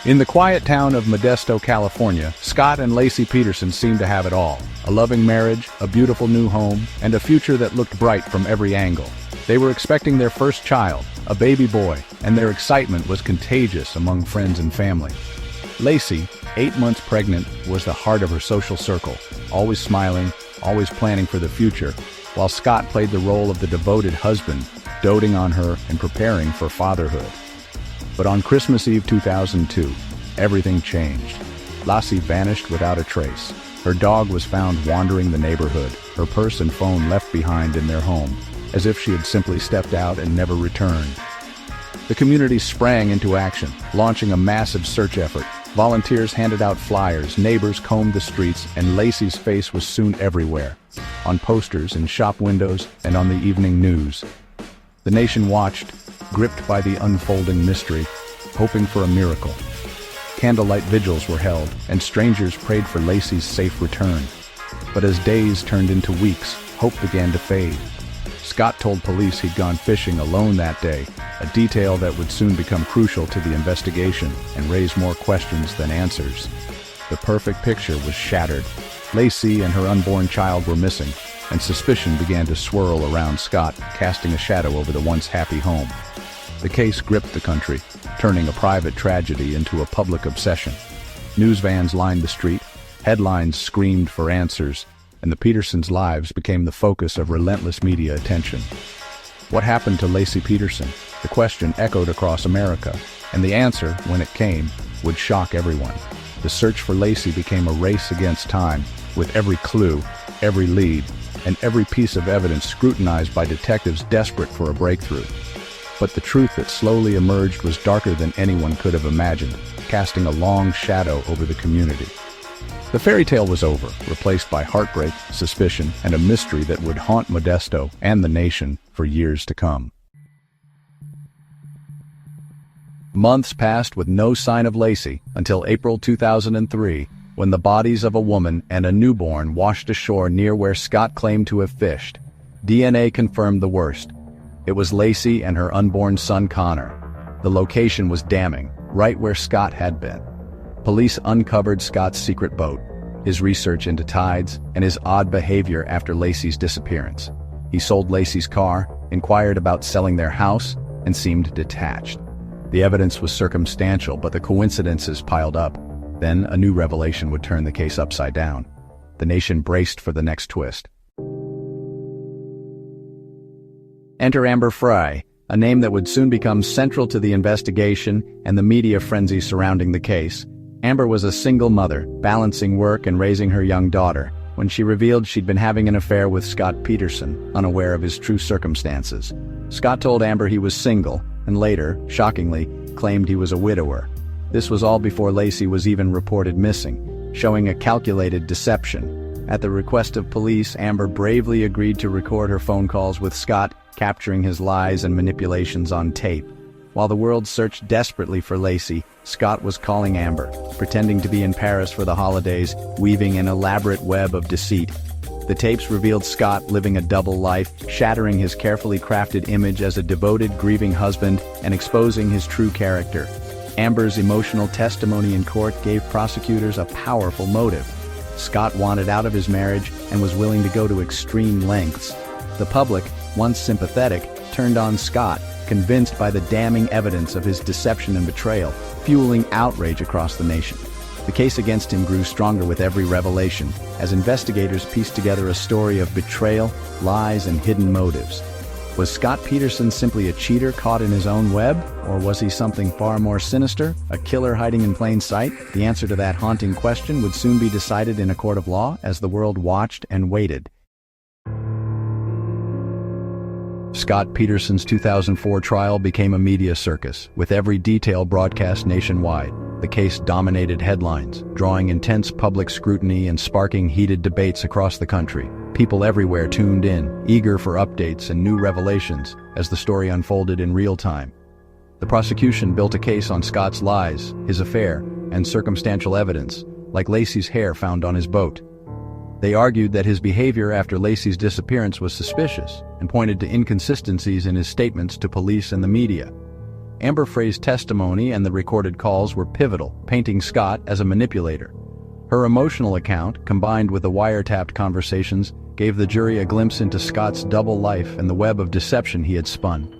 In the quiet town of Modesto, California, Scott and Laci Peterson seemed to have it all. A loving marriage, a beautiful new home, and a future that looked bright from every angle. They were expecting their first child, a baby boy, and their excitement was contagious among friends and family. Laci, 8 months pregnant, was the heart of her social circle, always smiling, always planning for the future, while Scott played the role of the devoted husband, doting on her and preparing for fatherhood. But on Christmas Eve 2002, everything changed. Laci vanished without a trace. Her dog was found wandering the neighborhood, her purse and phone left behind in their home, as if she had simply stepped out and never returned. The community sprang into action, launching a massive search effort. Volunteers handed out flyers, neighbors combed the streets, and Laci's face was soon everywhere, on posters, in shop windows, and on the evening news. The nation watched, gripped by the unfolding mystery, hoping for a miracle. Candlelight vigils were held, and strangers prayed for Laci's safe return. But as days turned into weeks, hope began to fade. Scott told police he'd gone fishing alone that day, a detail that would soon become crucial to the investigation and raise more questions than answers. The perfect picture was shattered. Laci and her unborn child were missing, and suspicion began to swirl around Scott, casting a shadow over the once happy home. The case gripped the country, turning a private tragedy into a public obsession. News vans lined the street, headlines screamed for answers, and the Petersons' lives became the focus of relentless media attention. What happened to Laci Peterson? The question echoed across America, and the answer, when it came, would shock everyone. The search for Laci became a race against time, with every clue, every lead, and every piece of evidence scrutinized by detectives desperate for a breakthrough. But the truth that slowly emerged was darker than anyone could have imagined, casting a long shadow over the community. The fairy tale was over, replaced by heartbreak, suspicion, and a mystery that would haunt Modesto and the nation for years to come. Months passed with no sign of Laci until April 2003, when the bodies of a woman and a newborn washed ashore near where Scott claimed to have fished. DNA confirmed the worst. It was Laci and her unborn son Connor. The location was damning, right where Scott had been. Police uncovered Scott's secret boat, his research into tides, and his odd behavior after Laci's disappearance. He sold Laci's car, inquired about selling their house, and seemed detached. The evidence was circumstantial, but the coincidences piled up. Then a new revelation would turn the case upside down. The nation braced for the next twist. Enter Amber Frey, a name that would soon become central to the investigation and the media frenzy surrounding the case. Amber was a single mother, balancing work and raising her young daughter, when she revealed she'd been having an affair with Scott Peterson, unaware of his true circumstances. Scott told Amber he was single, and later, shockingly, claimed he was a widower. This was all before Laci was even reported missing, showing a calculated deception. At the request of police, Amber bravely agreed to record her phone calls with Scott, capturing his lies and manipulations on tape. While the world searched desperately for Laci, Scott was calling Amber, pretending to be in Paris for the holidays, weaving an elaborate web of deceit. The tapes revealed Scott living a double life, shattering his carefully crafted image as a devoted, grieving husband and exposing his true character. Amber's emotional testimony in court gave prosecutors a powerful motive. Scott wanted out of his marriage and was willing to go to extreme lengths. The public, once sympathetic, turned on Scott, convinced by the damning evidence of his deception and betrayal, fueling outrage across the nation. The case against him grew stronger with every revelation, as investigators pieced together a story of betrayal, lies, and hidden motives. Was Scott Peterson simply a cheater caught in his own web, or was he something far more sinister, a killer hiding in plain sight? The answer to that haunting question would soon be decided in a court of law as the world watched and waited. Scott Peterson's 2004 trial became a media circus, with every detail broadcast nationwide. The case dominated headlines, drawing intense public scrutiny and sparking heated debates across the country. People everywhere tuned in, eager for updates and new revelations as the story unfolded in real time. The prosecution built a case on Scott's lies, his affair, and circumstantial evidence, like Laci's hair found on his boat. They argued that his behavior after Laci's disappearance was suspicious and pointed to inconsistencies in his statements to police and the media. Amber Frey's testimony and the recorded calls were pivotal, painting Scott as a manipulator. Her emotional account, combined with the wiretapped conversations, gave the jury a glimpse into Scott's double life and the web of deception he had spun.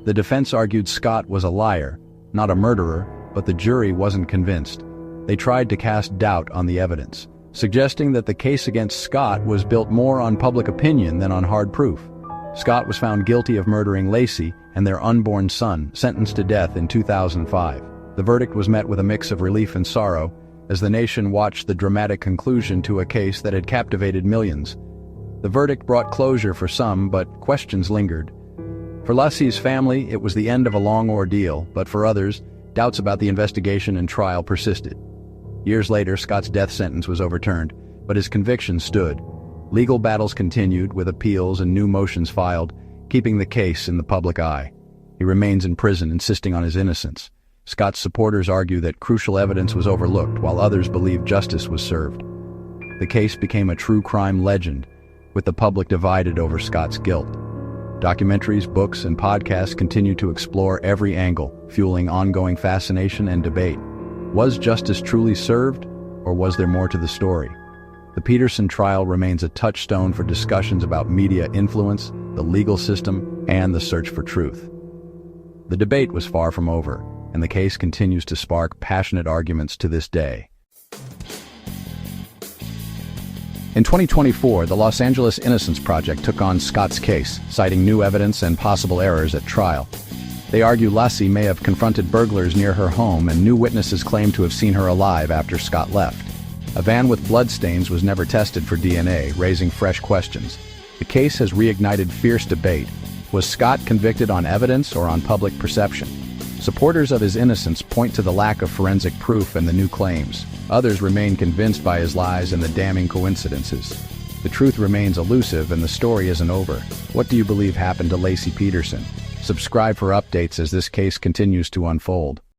The defense argued Scott was a liar, not a murderer, but the jury wasn't convinced. They tried to cast doubt on the evidence, suggesting that the case against Scott was built more on public opinion than on hard proof. Scott was found guilty of murdering Laci and their unborn son, sentenced to death in 2005. The verdict was met with a mix of relief and sorrow, as the nation watched the dramatic conclusion to a case that had captivated millions. The verdict brought closure for some, but questions lingered. For Laci's family, it was the end of a long ordeal, but for others, doubts about the investigation and trial persisted. Years later, Scott's death sentence was overturned, but his conviction stood. Legal battles continued, with appeals and new motions filed, keeping the case in the public eye. He remains in prison, insisting on his innocence. Scott's supporters argue that crucial evidence was overlooked, while others believe justice was served. The case became a true crime legend, with the public divided over Scott's guilt. Documentaries, books, and podcasts continue to explore every angle, fueling ongoing fascination and debate. Was justice truly served, or was there more to the story? The Peterson trial remains a touchstone for discussions about media influence, the legal system, and the search for truth. The debate was far from over, and the case continues to spark passionate arguments to this day. In 2024, the Los Angeles Innocence Project took on Scott's case, citing new evidence and possible errors at trial. They argue Laci may have confronted burglars near her home, and new witnesses claim to have seen her alive after Scott left. A van with bloodstains was never tested for DNA, raising fresh questions. The case has reignited fierce debate. Was Scott convicted on evidence or on public perception? Supporters of his innocence point to the lack of forensic proof and the new claims. Others remain convinced by his lies and the damning coincidences. The truth remains elusive and the story isn't over. What do you believe happened to Laci Peterson? Subscribe for updates as this case continues to unfold.